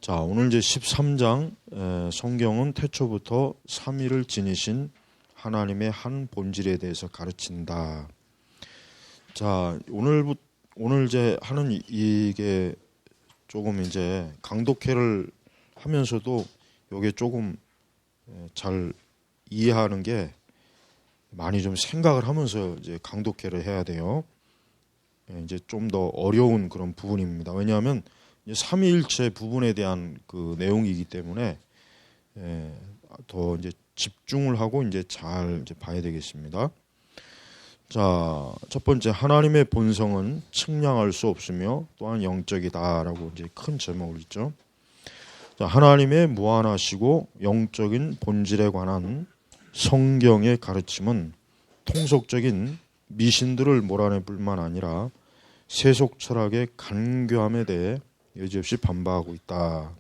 자, 오늘 이제 13장 성경은 태초부터 삼위를 지니신 하나님의 한 본질에 대해서 가르친다. 자, 오늘 이제 하는 이게 조금 이제 강독회를 하면서도 이게 조금 잘 이해하는 게 많이 좀 생각을 하면서 이제 강독회를 해야 돼요. 이제 좀 더 어려운 그런 부분입니다. 왜냐하면 삼위일체 부분에 대한 그 내용이기 때문에 더 이제 집중을 하고 이제 잘 이제 봐야 되겠습니다. 자, 첫 번째, 하나님의 본성은 측량할 수 없으며 또한 영적이다라고 이제 큰 제목을 있죠. 자, 하나님의 무한하시고 영적인 본질에 관한 성경의 가르침은 통속적인 미신들을 몰아낼 뿐만 아니라 세속 철학의 간교함에 대해 여지없이 반박하고 있다.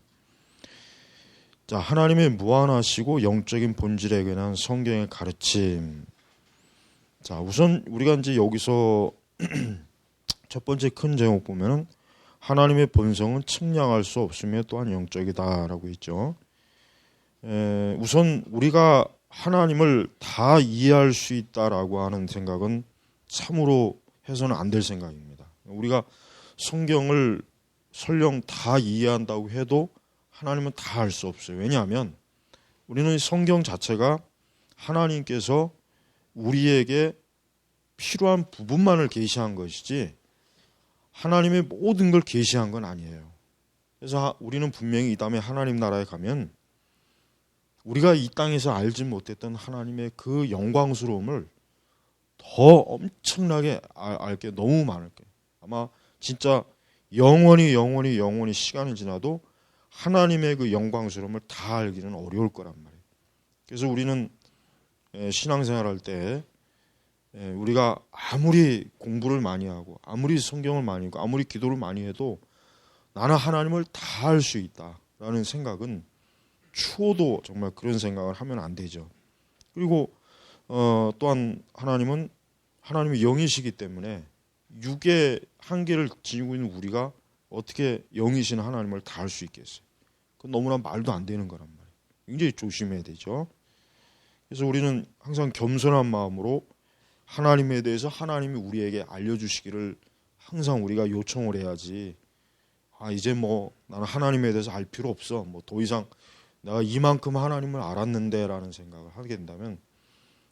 자, 하나님의 무한하시고 영적인 본질에 관한 성경의 가르침. 자, 우선 우리가 이제 여기서 첫 번째 큰 제목 보면은 하나님의 본성은 측량할 수 없으며 또한 영적이다라고 있죠. 우선 우리가 하나님을 다 이해할 수 있다라고 하는 생각은 참으로 해서는 안 될 생각입니다. 우리가 성경을 설령 다 이해한다고 해도 하나님은 다 알 수 없어요. 왜냐하면 우리는 성경 자체가 하나님께서 우리에게 필요한 부분만을 계시한 것이지 하나님의 모든 걸 계시한 건 아니에요. 그래서 우리는 분명히 이 다음에 하나님 나라에 가면 우리가 이 땅에서 알지 못했던 하나님의 그 영광스러움을 더 엄청나게 알 게 너무 많을 거예요. 아마 진짜 영원히 시간이 지나도 하나님의 그 영광스러움을 다 알기는 어려울 거란 말이에요. 그래서 우리는 신앙생활할 때 우리가 아무리 공부를 많이 하고 아무리 성경을 많이 읽고 아무리 기도를 많이 해도 나는 하나님을 다 알 수 있다라는 생각은 추호도 정말 그런 생각을 하면 안 되죠. 그리고 또한 하나님은 하나님의 영이시기 때문에 육의 한계를 지니고 있는 우리가 어떻게 영이신 하나님을 다 알 수 있겠어요? 그건 너무나 말도 안 되는 거란 말이에요. 굉장히 조심해야 되죠. 그래서 우리는 항상 겸손한 마음으로 하나님에 대해서 하나님이 우리에게 알려주시기를 항상 우리가 요청을 해야지. 이제 뭐 나는 하나님에 대해서 알 필요 없어. 뭐 더 이상 내가 이만큼 하나님을 알았는데라는 생각을 하게 된다면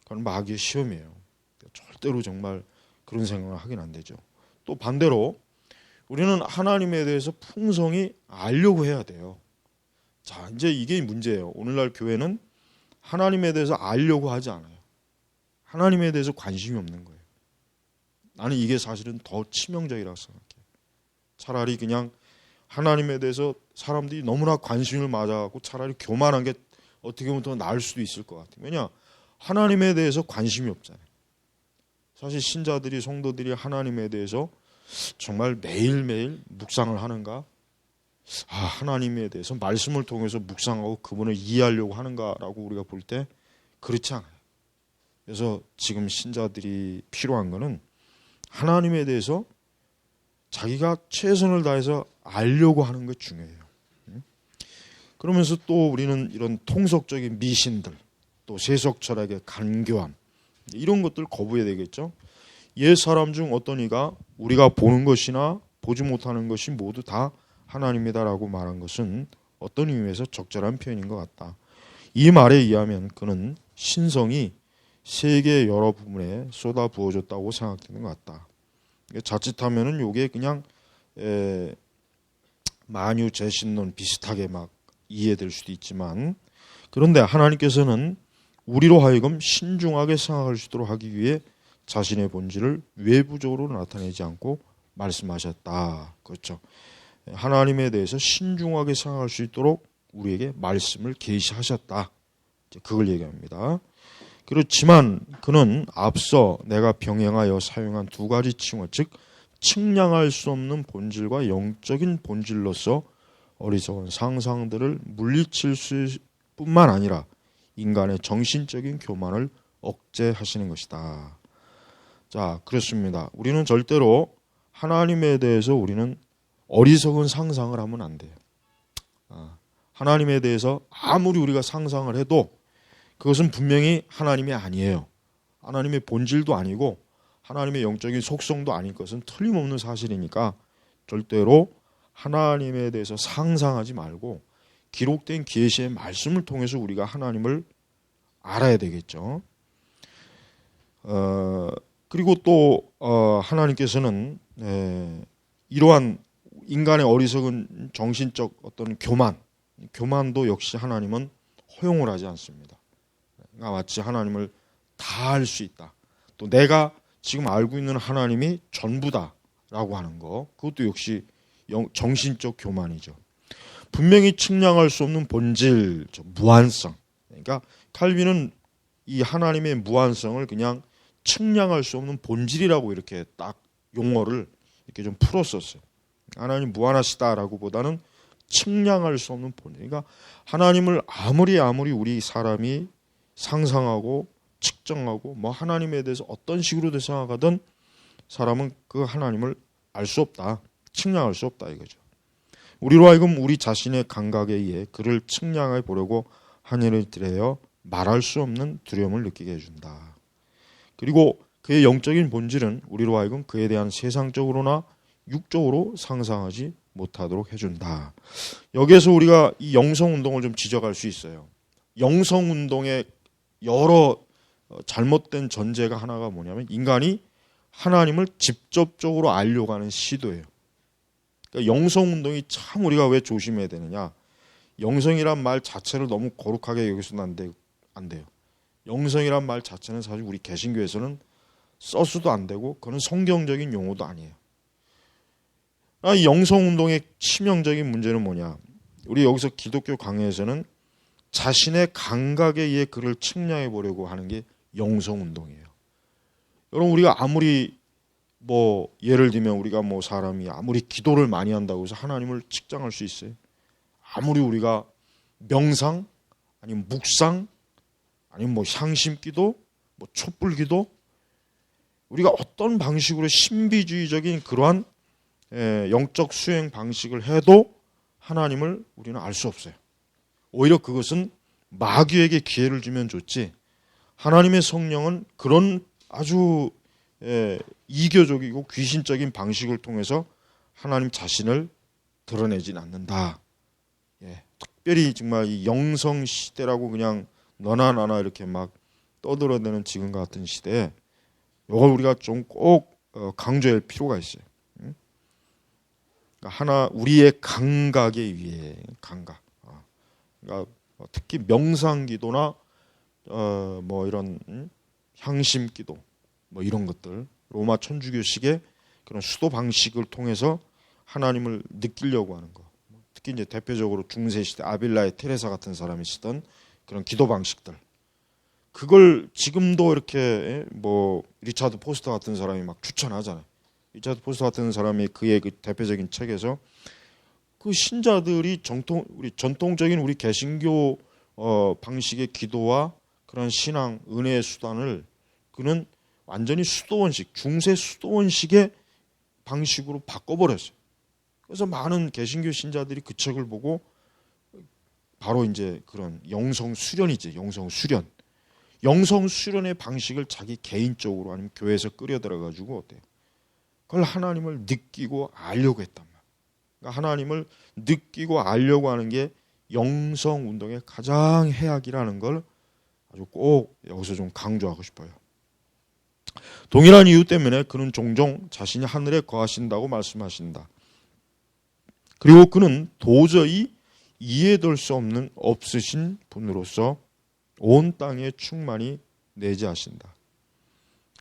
그건 마귀의 시험이에요. 절대로 정말 그런 생각을 하긴 안 되죠. 또 반대로 우리는 하나님에 대해서 풍성히 알려고 해야 돼요. 자, 이제 이게 문제예요. 오늘날 교회는 하나님에 대해서 알려고 하지 않아요. 하나님에 대해서 관심이 없는 거예요. 나는 이게 사실은 더 치명적이라고 생각해요. 차라리 그냥 하나님에 대해서 사람들이 너무나 관심을 맞아갖고 차라리 교만한 게 어떻게 보면 더 나을 수도 있을 것 같아요. 왜냐? 하나님에 대해서 관심이 없잖아요. 사실 신자들이 성도들이 하나님에 대해서 정말 매일매일 묵상을 하는가? 하나님에 대해서 말씀을 통해서 묵상하고 그분을 이해하려고 하는가라고 우리가 볼 때 그렇지 않아요. 그래서 지금 신자들이 필요한 거는 하나님에 대해서 자기가 최선을 다해서 알려고 하는 게 중요해요. 그러면서 또 우리는 이런 통속적인 미신들, 또 세속 철학의 간교함 이런 것들 거부해야 되겠죠. 옛 사람 중 어떤 이가 우리가 보는 것이나 보지 못하는 것이 모두 다 하나님이다라고 말한 것은 어떤 의미에서 적절한 표현인 것 같다. 이 말에 의하면 그는 신성이 세계의 여러 부분에 쏟아 부어졌다고 생각되는 것 같다. 자칫하면은 이게 그냥 만유재신론 비슷하게 막 이해될 수도 있지만 그런데 하나님께서는 우리로 하여금 신중하게 생각할 수 있도록 하기 위해 자신의 본질을 외부적으로 나타내지 않고 말씀하셨다. 그렇죠. 하나님에 대해서 신중하게 생각할 수 있도록 우리에게 말씀을 계시하셨다. 그걸 얘기합니다. 그렇지만 그는 앞서 내가 병행하여 사용한 두 가지 칭호, 즉 측량할 수 없는 본질과 영적인 본질로서 어리석은 상상들을 물리칠 뿐만 아니라 인간의 정신적인 교만을 억제하시는 것이다. 자, 그렇습니다. 우리는 절대로 하나님에 대해서 우리는 어리석은 상상을 하면 안 돼요. 하나님에 대해서 아무리 우리가 상상을 해도 그것은 분명히 하나님이 아니에요. 하나님의 본질도 아니고 하나님의 영적인 속성도 아닐 것은 틀림없는 사실이니까 절대로 하나님에 대해서 상상하지 말고 기록된 계시의 말씀을 통해서 우리가 하나님을 알아야 되겠죠. 그리고 또 하나님께서는 이러한 인간의 어리석은 정신적 어떤 교만도 역시 하나님은 허용을 하지 않습니다. 그러니까 마치 하나님을 다 알 수 있다. 또 내가 지금 알고 있는 하나님이 전부다라고 하는 거, 그것도 역시 정신적 교만이죠. 분명히 측량할 수 없는 본질, 무한성. 그러니까 칼빈은 이 하나님의 무한성을 그냥 측량할 수 없는 본질이라고 이렇게 딱 용어를 이렇게 좀 풀었었어요. 하나님 무한하시다라고 보다는 측량할 수 없는 본질. 그러니까 하나님을 아무리 우리 사람이 상상하고 측정하고 뭐 하나님에 대해서 어떤 식으로 생각하든 사람은 그 하나님을 알 수 없다. 측량할 수 없다 이거죠. 우리로 하여금 우리 자신의 감각에 의해 그를 측량해 보려고 하늘을 들여 말할 수 없는 두려움을 느끼게 해준다. 그리고 그의 영적인 본질은 우리로 하여금 그에 대한 세상적으로나 육적으로 상상하지 못하도록 해준다. 여기에서 우리가 이 영성운동을 좀 지적할 수 있어요. 영성운동의 여러 잘못된 전제가 하나가 뭐냐면 인간이 하나님을 직접적으로 알려고 하는 시도예요. 그러니까 영성운동이 참 우리가 왜 조심해야 되느냐. 영성이란 말 자체를 너무 거룩하게 여기서는 안 돼요. 영성이란 말 자체는 사실 우리 개신교에서는 써서도 안 되고 그건 성경적인 용어도 아니에요. 이 영성운동의 치명적인 문제는 뭐냐. 우리 여기서 기독교 강해에서는 자신의 감각에 의해 그를 측량해 보려고 하는 게 영성운동이에요. 여러분 우리가 아무리 뭐 예를 들면 우리가 뭐 사람이 아무리 기도를 많이 한다고 해서 하나님을 측정할 수 있어요? 아무리 우리가 명상 아니면 묵상 아니면 뭐 향심기도 뭐 촛불기도 우리가 어떤 방식으로 신비주의적인 그러한 영적 수행 방식을 해도 하나님을 우리는 알 수 없어요. 오히려 그것은 마귀에게 기회를 주면 좋지 하나님의 성령은 그런 아주 이교적이고 귀신적인 방식을 통해서 하나님 자신을 드러내진 않는다. 특별히 정말 이 영성 시대라고 그냥 너나 나나 이렇게 막 떠들어대는 지금 같은 시대에 이걸 우리가 좀 꼭 강조할 필요가 있어요. 그러니까 우리의 감각에 의해 감각. 그러니까 특히 명상기도나 뭐 이런 향심기도 뭐 이런 것들 로마 천주교식의 그런 수도 방식을 통해서 하나님을 느끼려고 하는 거. 특히 이제 대표적으로 중세 시대 아빌라의 테레사 같은 사람이 쓰던 그런 기도 방식들. 그걸 지금도 이렇게 뭐 리차드 포스터 같은 사람이 막 추천하잖아요. 리차드 포스터 같은 사람이 그의 그 대표적인 책에서 그 신자들이 우리 전통적인 우리 개신교 방식의 기도와 그런 신앙 은혜의 수단을 그는 완전히 수도원식 중세 수도원식의 방식으로 바꿔버렸어요. 그래서 많은 개신교 신자들이 그 책을 보고 바로 이제 그런 영성 수련이지 영성 수련의 방식을 자기 개인적으로 아니면 교회에서 끌어들여 가지고 어때요? 그걸 하나님을 느끼고 알려고 했단 말이에요. 그러니까 하나님을 느끼고 알려고 하는 게 영성 운동의 가장 해악이라는 걸 아주 꼭 여기서 좀 강조하고 싶어요. 동일한 이유 때문에 그는 종종 자신이 하늘에 거하신다고 말씀하신다. 그리고 그는 도저히 이해될 수 없으신 분으로서 온 땅에 충만히 내재하신다.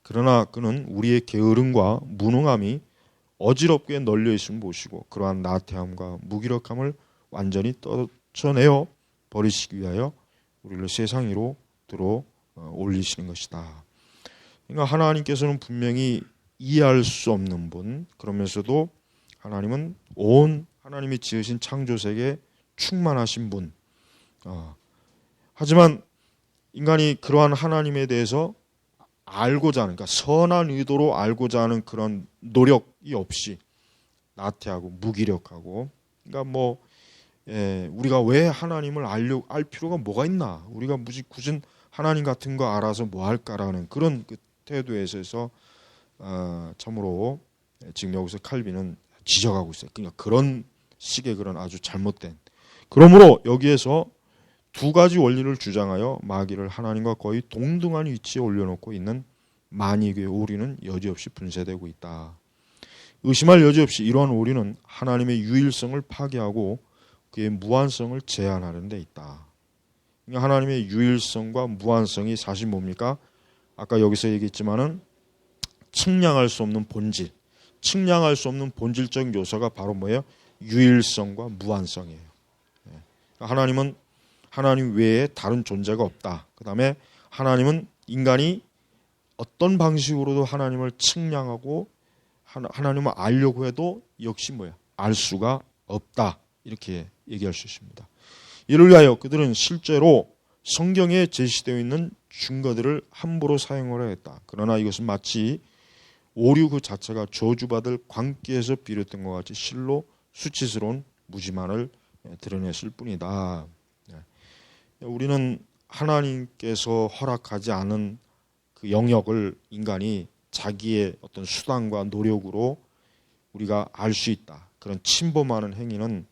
그러나 그는 우리의 게으름과 무능함이 어지럽게 널려 있음을 보시고 그러한 나태함과 무기력함을 완전히 떨쳐내어 버리시기 위하여 우리를 세상 위로 들어 올리시는 것이다. 그러니까 하나님께서는 분명히 이해할 수 없는 분, 그러면서도 하나님은 온 하나님이 지으신 창조세계에 충만하신 분. 하지만 인간이 그러한 하나님에 대해서 알고자 하는, 그러니까 선한 의도로 알고자 하는 그런 노력이 없이 나태하고 무기력하고, 그러니까 뭐 우리가 왜 하나님을 알 필요가 뭐가 있나? 우리가 굳이 하나님 같은 거 알아서 뭐 할까라는 그런 그 태도에 있어서 참으로 지금 여기서 칼빈은 지적하고 있어요. 그러니까 그런 식의 그런 아주 잘못된. 그러므로 여기에서 두 가지 원리를 주장하여 마귀를 하나님과 거의 동등한 위치에 올려놓고 있는 만익의 오류는 여지없이 분쇄되고 있다. 의심할 여지 없이 이러한 오류는 하나님의 유일성을 파괴하고 그의 무한성을 제한하는 데 있다. 그러니까 하나님의 유일성과 무한성이 사실 뭡니까? 아까 여기서 얘기했지만은 측량할 수 없는 본질, 측량할 수 없는 본질적 요소가 바로 뭐예요? 유일성과 무한성이에요. 하나님은 하나님 외에 다른 존재가 없다. 그 다음에 하나님은 인간이 어떤 방식으로도 하나님을 측량하고 하나님을 알려고 해도 역시 알 수가 없다. 이렇게 얘기할 수 있습니다. 이를 위하여 그들은 실제로 성경에 제시되어 있는 증거들을 함부로 사용을 했다. 그러나 이것은 마치 오류 그 자체가 저주받을 광기에서 비롯된 것 같이 실로 수치스러운 무지만을 드러냈을 뿐이다. 우리는 하나님께서 허락하지 않은 그 영역을 인간이 자기의 어떤 수단과 노력으로 우리가 알 수 있다. 그런 침범하는 행위는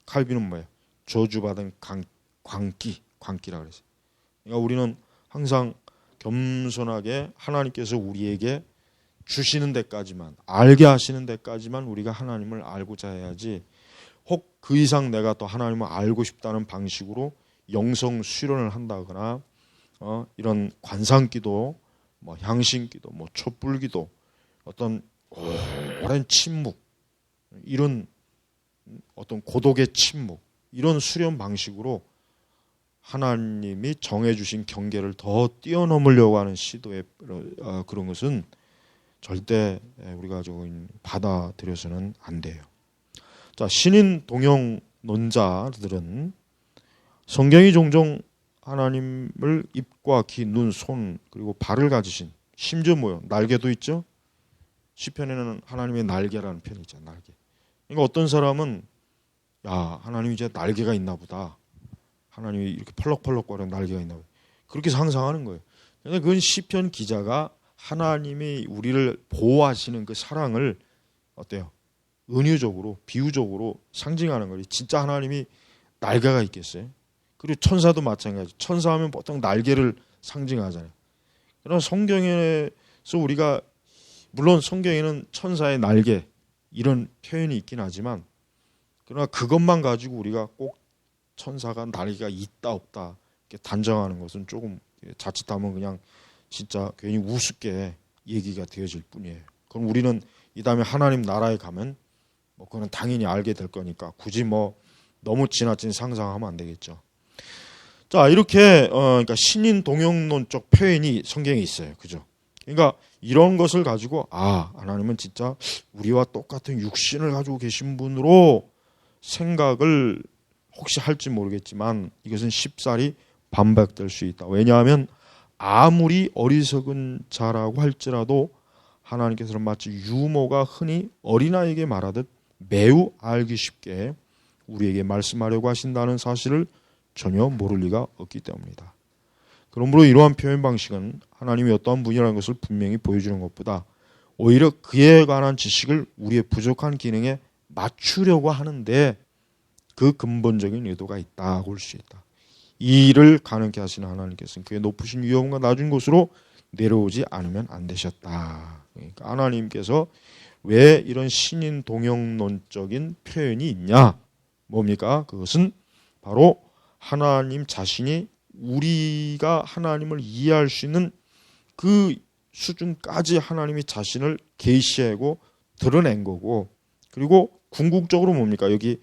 칼빈은 저주받은 광기라 그랬어요. 그러니까 우리는 항상 겸손하게 하나님께서 우리에게 주시는 데까지만, 알게 하시는 데까지만 우리가 하나님을 알고자 해야지, 혹 그 이상 내가 또 하나님을 알고 싶다는 방식으로 영성 수련을 한다거나 이런 관상기도, 향신기도, 촛불기도, 어떤 오랜 침묵, 이런 어떤 고독의 침묵, 이런 수련 방식으로 하나님이 정해주신 경계를 더 뛰어넘으려고 하는 시도의 그런 것은 절대 우리가 받아들여서는 안 돼요. 자, 신인 동영론자들은 성경이 종종 하나님을 입과 귀, 눈, 손 그리고 발을 가지신, 심지어 날개도 있죠. 시편에는 하나님의 날개라는 편이 있잖아요. 날개. 그러니까 어떤 사람은 하나님이 이제 날개가 있나 보다. 하나님이 이렇게 펄럭펄럭거리는 날개가 있나 보다. 그렇게 상상하는 거예요. 그런데 그건 시편 기자가 하나님이 우리를 보호하시는 그 사랑을 어때요? 은유적으로, 비유적으로 상징하는 거예요. 진짜 하나님이 날개가 있겠어요? 그리고 천사도 마찬가지. 천사하면 보통 날개를 상징하잖아요. 그러나 성경에서 우리가, 물론 성경에는 천사의 날개 이런 표현이 있긴 하지만, 그러나 그것만 가지고 우리가 꼭 천사가 날개가 있다 없다 이렇게 단정하는 것은 조금 자칫하면 그냥 진짜 괜히 우습게 얘기가 되어질 뿐이에요. 그럼 우리는 이 다음에 하나님 나라에 가면 그거는 당연히 알게 될 거니까 굳이 너무 지나친 상상하면 안 되겠죠. 자, 이렇게 그러니까 신인 동영론적 표현이 성경에 있어요. 그죠? 그러니까 이런 것을 가지고 하나님은 진짜 우리와 똑같은 육신을 가지고 계신 분으로 생각을 혹시 할지 모르겠지만 이것은 쉽사리 반박될 수 있다. 왜냐하면 아무리 어리석은 자라고 할지라도 하나님께서는 마치 유모가 흔히 어린아이에게 말하듯 매우 알기 쉽게 우리에게 말씀하려고 하신다는 사실을 전혀 모를 리가 없기 때문이다. 그러므로 이러한 표현 방식은 하나님이 어떠한 분이라는 것을 분명히 보여주는 것보다 오히려 그에 관한 지식을 우리의 부족한 기능에 맞추려고 하는데 그 근본적인 의도가 있다고 볼 수 있다. 이 일을 가능케 하시는 하나님께서는 그의 높으신 위엄과 낮은 곳으로 내려오지 않으면 안 되셨다. 그러니까 하나님께서 왜 이런 신인 동영론적인 표현이 있냐? 뭡니까? 그것은 바로 하나님 자신이 우리가 하나님을 이해할 수 있는 그 수준까지 하나님이 자신을 계시하고 드러낸 거고, 그리고 궁극적으로 뭡니까? 여기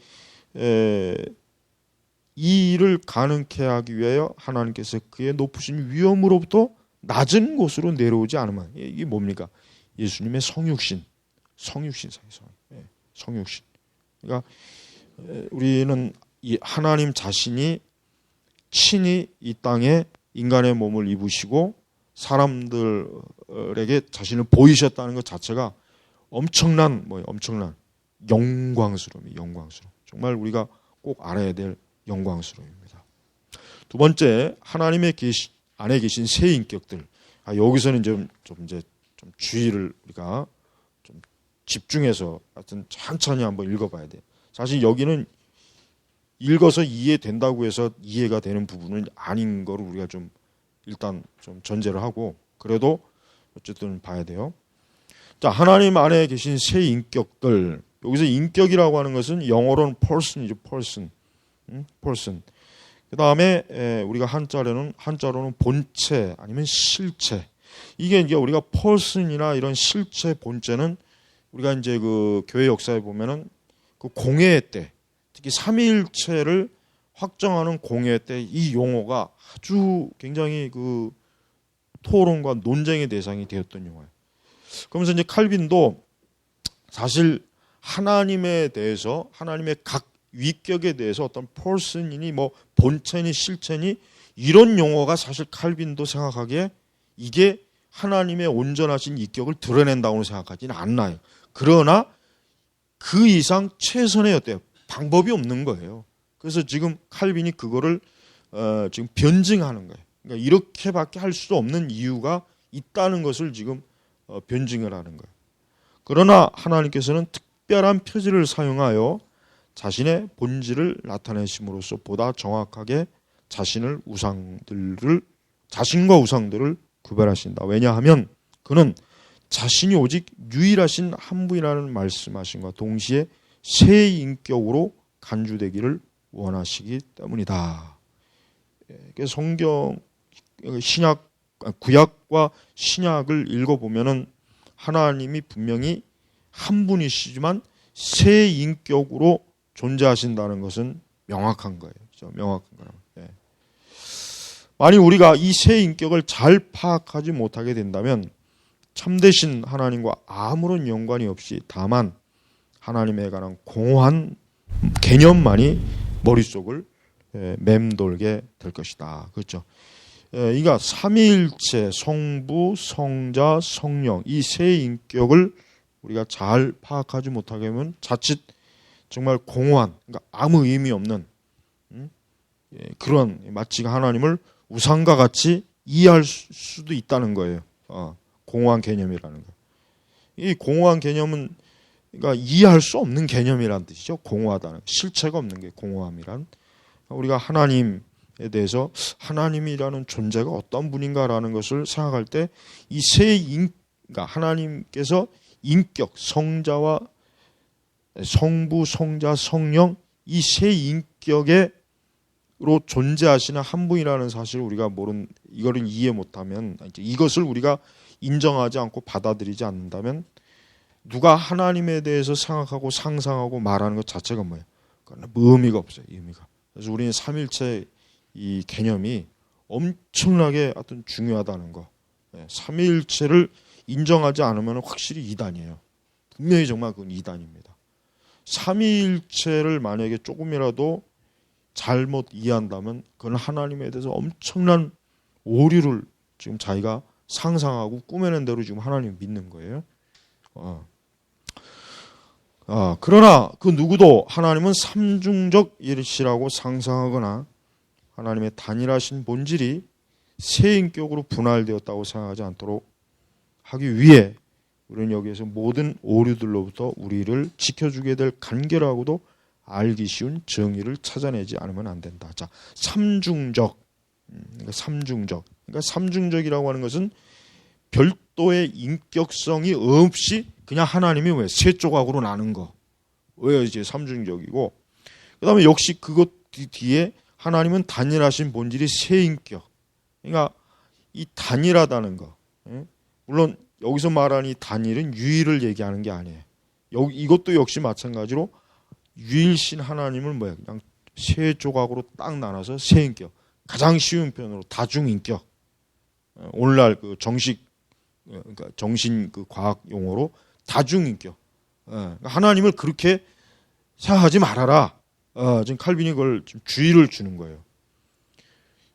이 일을 가능케 하기 위하여 하나님께서 그의 높으신 위엄으로부터 낮은 곳으로 내려오지 않으면, 이게 뭡니까? 예수님의 성육신. 그러니까 우리는 이 하나님 자신이 친히 이 땅에 인간의 몸을 입으시고 사람들에게 자신을 보이셨다는 것 자체가 엄청난 영광스러움. 정말 우리가 꼭 알아야 될 영광스러움입니다. 두 번째, 하나님의 안에 계신 새 인격들. 여기서는 좀 주의를 우리가 좀 집중해서 하여튼 천천히 한번 읽어봐야 돼요. 사실 여기는 읽어서 이해된다고 해서 이해가 되는 부분은 아닌 거를 우리가 좀 일단 좀 전제를 하고 그래도 어쨌든 봐야 돼요. 자, 하나님 안에 계신 새 인격들. 여기서 인격이라고 하는 것은 영어로는 person이죠. person. 그 다음에 우리가 한자로는 본체 아니면 실체. 이게 이제 우리가 person이나 이런 실체, 본체는 우리가 이제 그 교회 역사에 보면은 그 공회 때, 특히 삼위일체를 확정하는 공회 때 이 용어가 아주 굉장히 그 토론과 논쟁의 대상이 되었던 용어예요. 그러면서 이제 칼빈도 사실 하나님에 대해서, 하나님의 각 위격에 대해서 어떤 person이니 뭐 본체니 실체니 이런 용어가 사실 칼빈도 생각하기에 이게 하나님의 온전하신 인격을 드러낸다고 생각하지는 않나요. 그러나 그 이상 최선의 어때요? 방법이 없는 거예요. 그래서 지금 칼빈이 그거를 지금 변증하는 거예요. 그러니까 이렇게밖에 할 수 없는 이유가 있다는 것을 지금 변증을 하는 거예요. 그러나 하나님께서는 특별한 표지를 사용하여 자신의 본질을 나타내심으로써 보다 정확하게 자신과 우상들을 구별하신다. 왜냐하면 그는 자신이 오직 유일하신 한 분이라는 말씀하심과 동시에 새 인격으로 간주되기를 원하시기 때문이다. 성경 구약과 신약을 읽어보면은 하나님이 분명히 한 분이시지만 새 인격으로 존재하신다는 것은 명확한 거예요. 명확한 거예요. 만약 우리가 이 새 인격을 잘 파악하지 못하게 된다면 참되신 하나님과 아무런 연관이 없이 다만 하나님에 관한 공허한 개념만이 머릿속을 맴돌게 될 것이다. 그렇죠? 그러니까 삼위일체, 성부, 성자, 성령 이 세 인격을 우리가 잘 파악하지 못하게 하면 자칫 정말 공허한, 그러니까 아무 의미 없는 그런 마치 하나님을 우상과 같이 이해할 수도 있다는 거예요. 공허한 개념이라는 거. 이 공허한 개념은 그러니까 이해할 수 없는 개념이란 뜻이죠. 공허하다는 실체가 없는 게 공허함이란. 우리가 하나님에 대해서 하나님이라는 존재가 어떤 분인가라는 것을 생각할 때 이 그러니까 하나님께서 인격, 성자와 성부, 성자, 성령 이 세 인격으로 존재하시는 한 분이라는 사실을 우리가 이거를 이해 못하면 이것을 우리가 인정하지 않고 받아들이지 않는다면 누가 하나님에 대해서 생각하고 상상하고 말하는 것 자체가 뭐예요? 그건 의미가 없어요. 의미가. 그래서 우리는 삼일체 이 개념이 엄청나게 하여튼 중요하다는 거. 삼위일체를 인정하지 않으면 확실히 이단이에요. 분명히 정말 그건 이단입니다. 삼위일체를 만약에 조금이라도 잘못 이해한다면 그건 하나님에 대해서 엄청난 오류를 지금 자기가 상상하고 꾸며낸 대로 지금 하나님 믿는 거예요. 그러나 그 누구도 하나님은 삼중적 일이시라고 상상하거나 하나님의 단일하신 본질이 세 인격으로 분할되었다고 생각하지 않도록 하기 위해 우리는 여기에서 모든 오류들로부터 우리를 지켜주게 될 간결하고도 알기 쉬운 정의를 찾아내지 않으면 안 된다. 자, 삼중적. 그러니까 삼중적이라고 하는 것은 별도의 인격성이 없이 그냥 하나님이 왜 세 조각으로 나눈 거. 왜 이제 삼중적이고. 그다음에 역시 그것 뒤에 하나님은 단일하신 본질이 세 인격. 그러니까 이 단일하다는 거. 물론 여기서 말하는 이 단일은 유일을 얘기하는 게 아니에요. 이것도 역시 마찬가지로 유일신 하나님을 그냥 세 조각으로 딱 나눠서 세 인격. 가장 쉬운 표현으로 다중인격. 오늘날 그 그러니까 정신 그 과학 용어로 다중인격. 하나님을 그렇게 생각하지 말아라. 지금 칼빈이 그걸 좀 주의를 주는 거예요.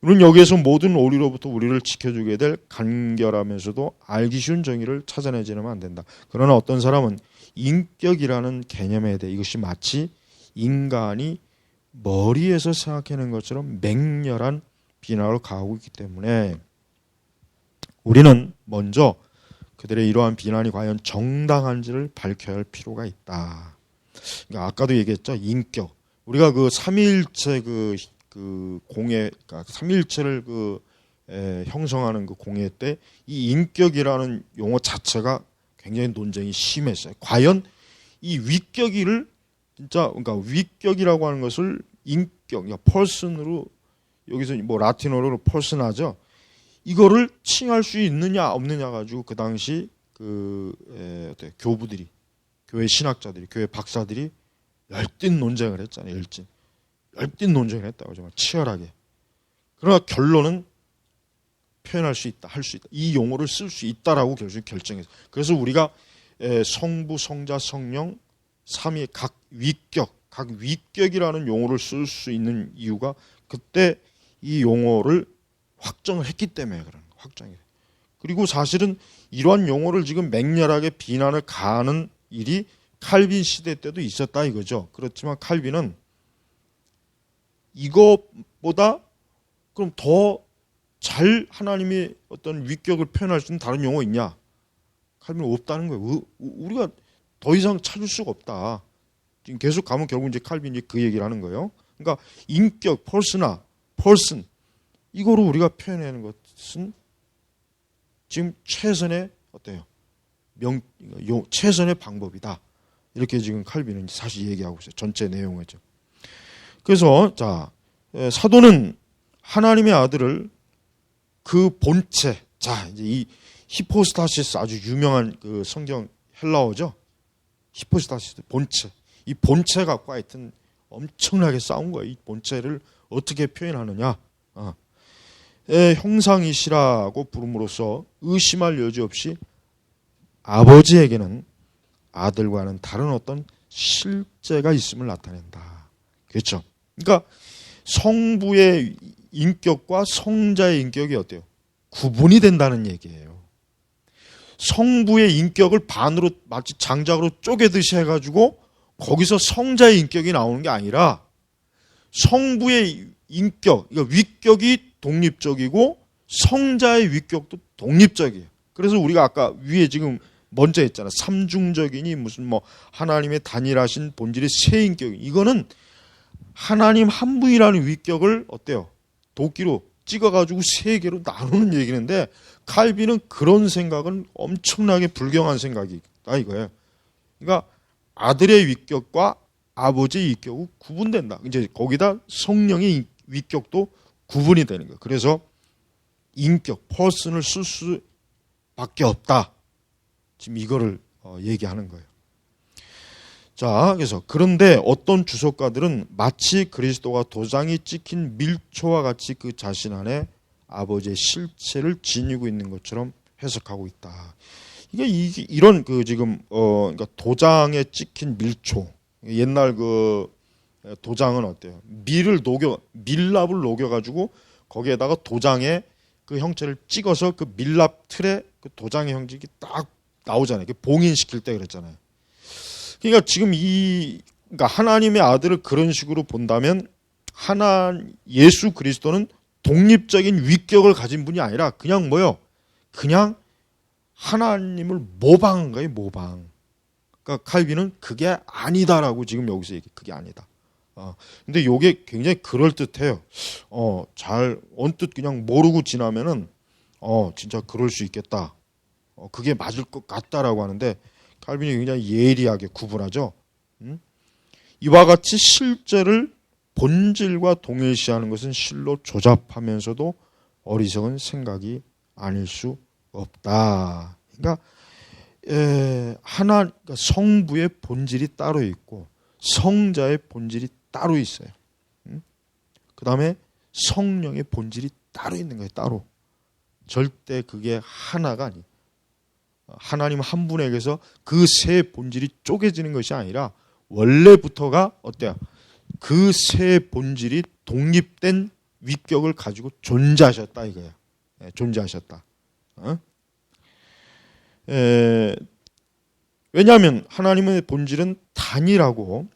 우리는 여기에서 모든 오류로부터 우리를 지켜주게 될 간결하면서도 알기 쉬운 정의를 찾아내지는 안 된다. 그러나 어떤 사람은 인격이라는 개념에 대해 이것이 마치 인간이 머리에서 생각해낸 것처럼 맹렬한 비난을 가하고 있기 때문에 우리는 먼저 그들의 이러한 비난이 과연 정당한지를 밝혀야 할 필요가 있다. 그러니까 아까도 얘기했죠. 인격. 우리가 그 삼위일체 그 공예, 그러니까 삼위일체를 형성하는 그 공예 때 이 인격이라는 용어 자체가 굉장히 논쟁이 심했어요. 과연 이 위격이를 진짜 그러니까 위격이라고 하는 것을 인격, 그러니까 person으로 여기서 뭐 라틴어로 person하죠. 이거를 칭할 수 있느냐 없느냐 가지고 그 당시 교부들이, 교회 신학자들이, 교회 박사들이 열띤 논쟁을 했잖아요. 열띤 논쟁을 했다고 정말 치열하게. 그러나 결론은 표현할 수 있다, 할 수 있다. 이 용어를 쓸 수 있다라고 결정했어요. 그래서 우리가 성부, 성자, 성령, 삼위 각 위격이라는 용어를 쓸 수 있는 이유가 그때 이 용어를 확정을 했기 때문에 그런 거예요. 확정이. 그리고 사실은 이러한 용어를 지금 맹렬하게 비난을 가하는 일이 칼빈 시대 때도 있었다 이거죠. 그렇지만 칼빈은 이것보다 그럼 더 잘 하나님의 어떤 위격을 표현할 수 있는 다른 용어 있냐? 칼빈은 없다는 거예요. 우리가 더 이상 찾을 수가 없다. 지금 계속 가면 결국 이제 칼빈이 그 얘기를 하는 거예요. 그러니까 인격, person 이거로 우리가 표현하는 것은 지금 최선의 어때요? 최선의 방법이다. 이렇게 지금 칼빈은 사실 얘기하고 있어요. 전체 내용이죠. 그래서 자 사도는 하나님의 아들을 그 본체, 자 이제 이 히포스타시스 아주 유명한 그 성경 헬라어죠. 히포스타시스 본체. 이 본체 갖고 하여튼 엄청나게 싸운 거예요. 이 본체를 어떻게 표현하느냐. 형상이시라고 부름으로써 의심할 여지 없이 아버지에게는 아들과는 다른 어떤 실제가 있음을 나타낸다. 그렇죠? 그러니까 성부의 인격과 성자의 인격이 어때요? 구분이 된다는 얘기예요. 성부의 인격을 반으로 마치 장작으로 쪼개듯이 해가지고 거기서 성자의 인격이 나오는 게 아니라 성부의 인격, 그러니까 위격이 독립적이고 성자의 위격도 독립적이에요. 그래서 우리가 아까 위에 지금 먼저 했잖아. 삼중적이니 무슨 뭐 하나님의 단일하신 본질의 세 인격이. 이거는 하나님 한 분이라는 위격을 어때요? 도끼로 찍어가지고 세 개로 나누는 얘기인데 칼빈은 그런 생각은 엄청나게 불경한 생각이다 이거예요. 그러니까 아들의 위격과 아버지의 위격은 구분된다. 이제 거기다 성령의 위격도 구분이 되는 거예요. 그래서 인격, person을 쓸 수밖에 없다. 지금 이거를 얘기하는 거예요. 자, 그래서 그런데 어떤 주석가들은 마치 그리스도가 도장이 찍힌 밀초와 같이 그 자신 안에 아버지의 실체를 지니고 있는 것처럼 해석하고 있다. 이게 이런 그 지금 그러니까 도장에 찍힌 밀초. 옛날 그 도장은 어때요? 밀랍을 녹여가지고 거기에다가 도장의 그 형체를 찍어서 그 밀랍 틀에 그 도장의 형식이 딱 나오잖아요. 봉인시킬 때 그랬잖아요. 그러니까 지금 그러니까 하나님의 아들을 그런 식으로 본다면 예수 그리스도는 독립적인 위격을 가진 분이 아니라 그냥 뭐요? 그냥 하나님을 모방한 거예요, 모방. 그러니까 칼빈은 그게 아니다라고 지금 여기서 그게 아니다. 근데 이게 굉장히 그럴듯해요. 잘 언뜻 그냥 모르고 지나면은 진짜 그럴 수 있겠다. 그게 맞을 것 같다라고 하는데 칼빈이 굉장히 예리하게 구분하죠. 이와 같이 실제를 본질과 동일시하는 것은 실로 조잡하면서도 어리석은 생각이 아닐 수 없다. 그러니까 성부의 본질이 따로 있고 성자의 본질이 따로 있어요. 그 다음에 성령의 본질이 따로 있는 거예요. 따로. 절대 그게 하나가 아니에요. 하나님 한 분에게서 그 세 본질이 쪼개지는 것이 아니라 원래부터가 어때요? 그 세 본질이 독립된 위격을 가지고 존재하셨다 이거예요. 존재하셨다. 왜냐하면 하나님의 본질은 단일하고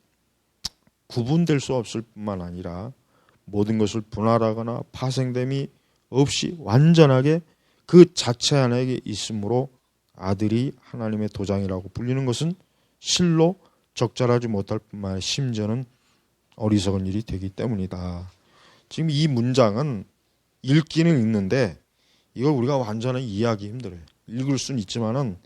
구분될 수 없을 뿐만 아니라 모든 것을 분할하거나 파생됨이 없이 완전하게 그 자체 안에 있으므로 아들이 하나님의 도장이라고 불리는 것은 실로 적절하지 못할 뿐만 아니라 심지어는 어리석은 일이 되기 때문이다. 지금 이 문장은 읽기는 읽는데 이걸 우리가 완전히 이해하기 힘들어요. 읽을 수는 있지만은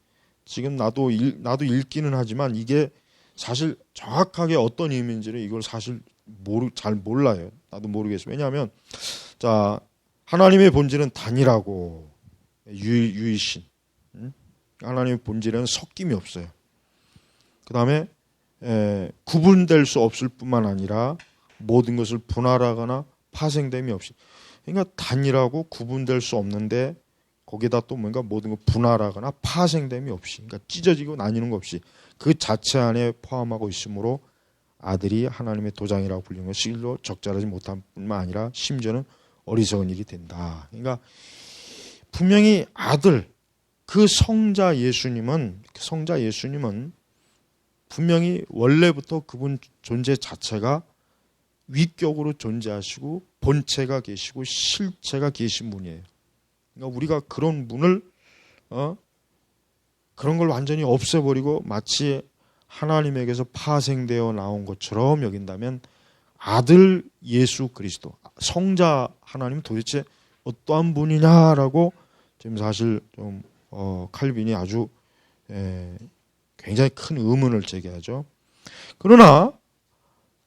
지금 나도 읽기는 하지만 이게 사실 정확하게 어떤 의미인지를 이걸 사실 잘 몰라요. 나도 모르겠어요. 왜냐하면 자, 하나님의 본질은 단일하고 유일신. 하나님의 본질에는 섞임이 없어요. 그 다음에 구분될 수 없을 뿐만 아니라 모든 것을 분할하거나 파생됨이 없이. 그러니까 단일하고 구분될 수 없는데 거기다 또 뭔가 모든 걸 분할하거나 파생됨이 없이, 그러니까 찢어지고 나뉘는 것 없이 그 자체 안에 포함하고 있으므로 아들이 하나님의 도장이라고 불리는 것이 실로 적절하지 못한 뿐만 아니라 심지어는 어리석은 일이 된다. 그러니까 분명히 아들, 그 성자 예수님은 분명히 원래부터 그분 존재 자체가 위격으로 존재하시고 본체가 계시고 실체가 계신 분이에요. 그러니까 우리가 그런 분을 그런 걸 완전히 없애버리고 마치 하나님에게서 파생되어 나온 것처럼 여긴다면 아들 예수 그리스도, 성자 하나님은 도대체 어떠한 분이냐라고 지금 사실 좀 칼빈이 아주 굉장히 큰 의문을 제기하죠. 그러나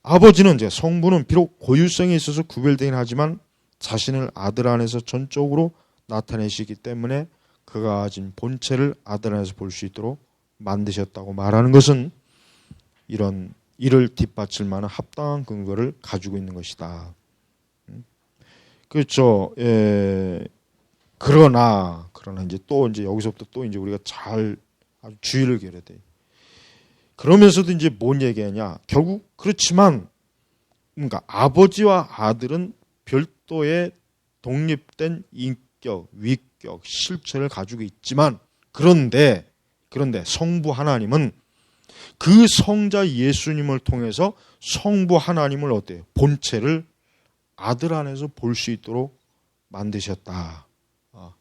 아버지는 이제 성부는 비록 고유성에 있어서 구별되긴 하지만 자신을 아들 안에서 전적으로 나타내시기 때문에 그가 가진 본체를 아들 안에서 볼 수 있도록 만드셨다고 말하는 것은 이를 뒷받칠 만한 합당한 근거를 가지고 있는 것이다. 그렇죠. 그러나 이제 여기서부터 또 이제 우리가 잘 아주 주의를 기울여야 돼. 그러면서도 이제 뭔 얘기하냐? 결국 그렇지만 그러니까 아버지와 아들은 별도의 독립된 인격, 위격, 실체를 가지고 있지만 그런데 성부 하나님은 그 성자 예수님을 통해서 성부 하나님을 어때요? 본체를 아들 안에서 볼 수 있도록 만드셨다.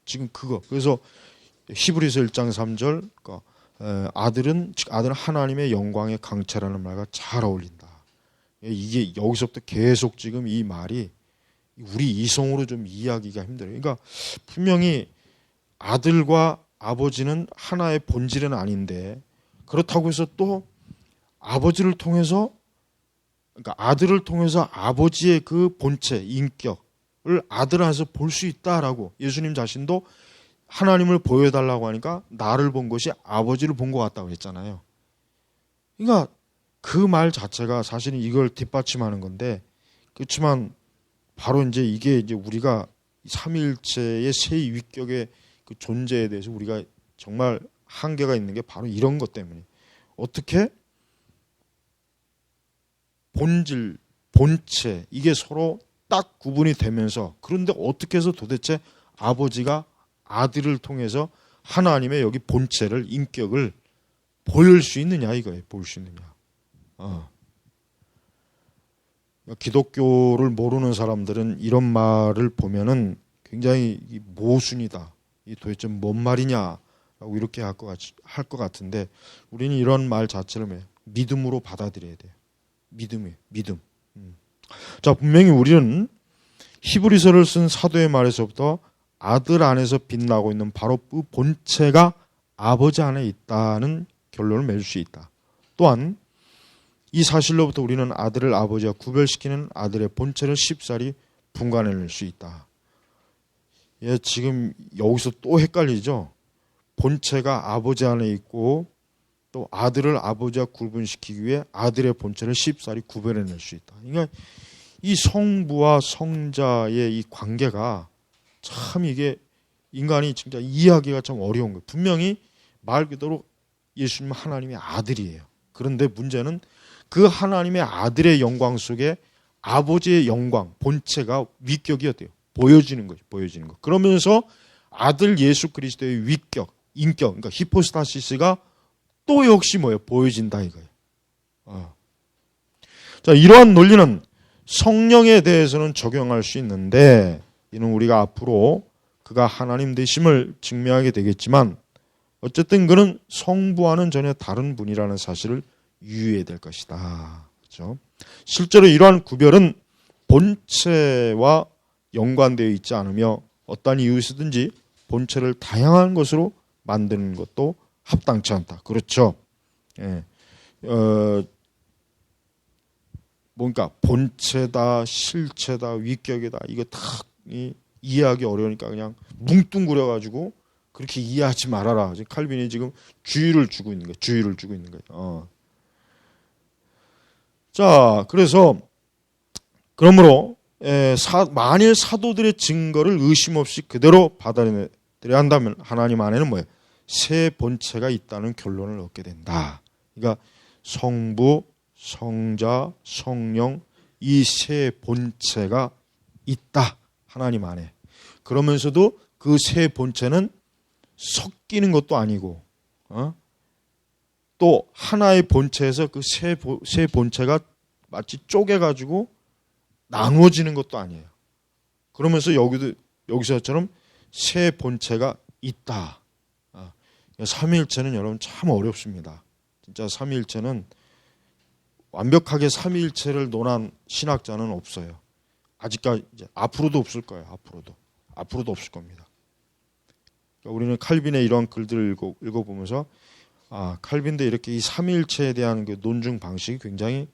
지금 그래서 히브리서 1장 3절 아들은 하나님의 영광의 강체라는 말과 잘 어울린다. 이게 여기서부터 계속 지금 이 말이 우리 이성으로 좀 이해하기가 힘들어요. 그러니까 분명히 아들과 아버지는 하나의 본질은 아닌데 그렇다고 해서 또 아버지를 통해서 그러니까 아들을 통해서 아버지의 그 본체, 인격을 아들 안에서 볼 수 있다라고 예수님 자신도 하나님을 보여달라고 하니까 나를 본 것이 아버지를 본 것 같다고 했잖아요. 그러니까 그 말 자체가 사실은 이걸 뒷받침하는 건데 그렇지만 바로 이게 우리가 삼위일체의 세 위격의 그 존재에 대해서 우리가 정말 한계가 있는 게 바로 이런 것 때문에 어떻게 본질, 본체 이게 서로 딱 구분이 되면서 그런데 어떻게 해서 도대체 아버지가 아들을 통해서 하나님의 여기 본체를 인격을 보일 수 있느냐 이거예요. 볼 수 있느냐. 기독교를 모르는 사람들은 이런 말을 보면은 굉장히 모순이다. 이 도대체 뭔 말이냐라고 이렇게 할 것 같은데 우리는 이런 말 자체를 믿음으로 받아들여야 돼요. 믿음. 자, 분명히 우리는 히브리서를 쓴 사도의 말에서부터 아들 안에서 빛나고 있는 바로 그 본체가 아버지 안에 있다는 결론을 맺을 수 있다. 또한 이 사실로부터 우리는 아들을 아버지와 구별시키는 아들의 본체를 쉽사리 분간해낼 수 있다. 지금 여기서 또 헷갈리죠. 본체가 아버지 안에 있고 또 아들을 아버지와 구분시키기 위해 아들의 본체를 쉽사리 구별해낼 수 있다. 그러니까 이 성부와 성자의 이 관계가 참 이게 인간이 진짜 이해하기가 참 어려운 거예요. 분명히 말 그대로 예수님은 하나님의 아들이에요. 그런데 문제는 그 하나님의 아들의 영광 속에 아버지의 영광, 본체가 위격이 어때요? 보여지는 거죠. 그러면서 아들 예수 그리스도의 위격, 인격, 그러니까 히포스타시스가 또 역시 보여진다 이거예요. 자, 이러한 논리는 성령에 대해서는 적용할 수 있는데 이는 우리가 앞으로 그가 하나님 되심을 증명하게 되겠지만 어쨌든 그는 성부와는 전혀 다른 분이라는 사실을 유의해야 될 것이다. 그렇죠? 실제로 이러한 구별은 본체와 연관되어 있지 않으며 어떠한 이유에서든지 본체를 다양한 것으로 만드는 것도 합당치 않다. 그렇죠? 예. 뭔가 본체다, 실체다, 위격이다 이거 다 이해하기 어려우니까 그냥 뭉뚱그려가지고 그렇게 이해하지 말아라. 지금 칼빈이 지금 주의를 주고 있는 거예요. 주의를 주고 있는 거예요. 자, 그래서 그러므로 만일 사도들의 증거를 의심 없이 그대로 받아들여야 한다면 하나님 안에는 뭐예요? 세 본체가 있다는 결론을 얻게 된다. 그러니까 성부, 성자, 성령 이 세 본체가 있다. 하나님 안에. 그러면서도 그 세 본체는 섞이는 것도 아니고 또 하나의 본체에서 그 세 본체가 마치 쪼개가지고 나누어지는 것도 아니에요. 그러면서 여기서처럼 세 본체가 있다. 삼위일체는 여러분 참 어렵습니다. 진짜 삼위일체는 완벽하게 삼위일체를 논한 신학자는 없어요. 아직까지 앞으로도 없을 거예요. 앞으로도 없을 겁니다. 그러니까 우리는 칼빈의 이런 글들을 읽어보면서 칼빈도 이렇게 이 삼위일체에 대한 그 논증 방식이 굉장히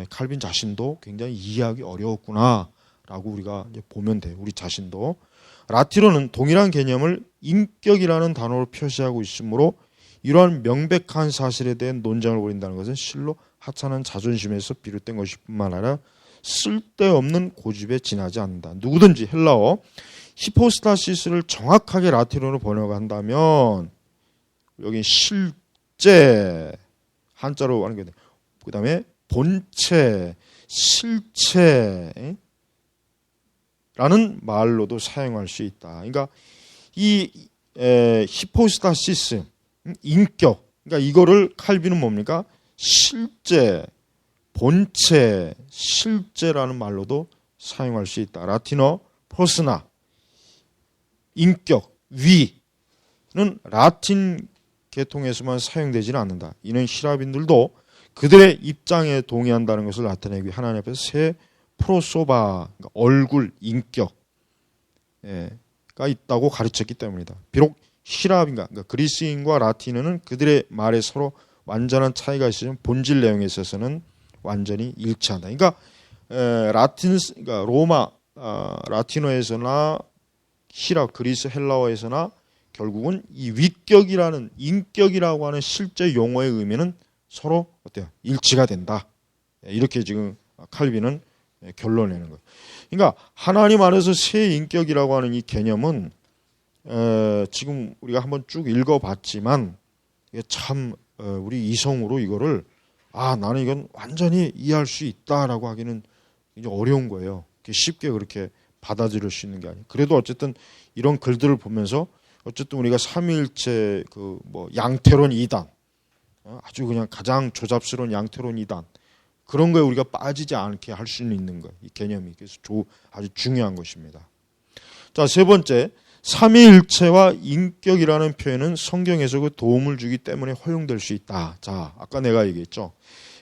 칼빈 자신도 굉장히 이해하기 어려웠구나라고 우리가 이제 보면 돼요. 우리 자신도. 라티노는 동일한 개념을 인격이라는 단어로 표시하고 있으므로 이러한 명백한 사실에 대한 논쟁을 벌인다는 것은 실로 하찮은 자존심에서 비롯된 것일 뿐만 아니라 쓸데없는 고집에 지나지 않는다. 누구든지 헬라어 히포스타시스를 정확하게 라틴어로 번역한다면 여기 실제 한자로 하는 게 그 다음에 본체, 실체라는 말로도 사용할 수 있다. 그러니까 이 히포스타시스, 인격, 그러니까 이거를 칼빈은 뭡니까? 실제, 본체, 실제라는 말로도 사용할 수 있다. 라틴어 퍼스나, 인격, 위는 라틴 계통에서만 사용되지는 않는다. 이는 히라빈들도 그들의 입장에 동의한다는 것을 나타내기 위해 하나님 앞에서 세 프로소바, 그러니까 얼굴, 인격가 있다고 가르쳤기 때문이다. 비록 히라빈과 그러니까 그리스인과 라틴어는 그들의 말에 서로 완전한 차이가 있으면 본질 내용에 있어서는 완전히 일치한다. 그러니까 그러니까 로마 라틴어에서나 그리스 헬라어에서나 결국은 이 위격이라는 인격이라고 하는 실제 용어의 의미는 서로 어때요? 일치가 된다. 이렇게 지금 칼빈은 결론내는 거예요. 그러니까 하나님 안에서 새 인격이라고 하는 이 개념은 지금 우리가 한번 쭉 읽어봤지만 이게 참 우리 이성으로 이거를 나는 이건 완전히 이해할 수 있다라고 하기는 이제 어려운 거예요. 쉽게 그렇게 받아들일 수 있는 게 아니에요. 그래도 어쨌든 이런 글들을 보면서 어쨌든 우리가 삼위일체 양태론 이단 아주 그냥 가장 조잡스러운 양태론 이단 그런 거에 우리가 빠지지 않게 할 수는 있는 거예요. 이 개념이 그래서 아주 중요한 것입니다. 자, 세 번째 삼위일체와 인격이라는 표현은 성경에서 그 도움을 주기 때문에 허용될 수 있다. 자, 아까 내가 얘기했죠.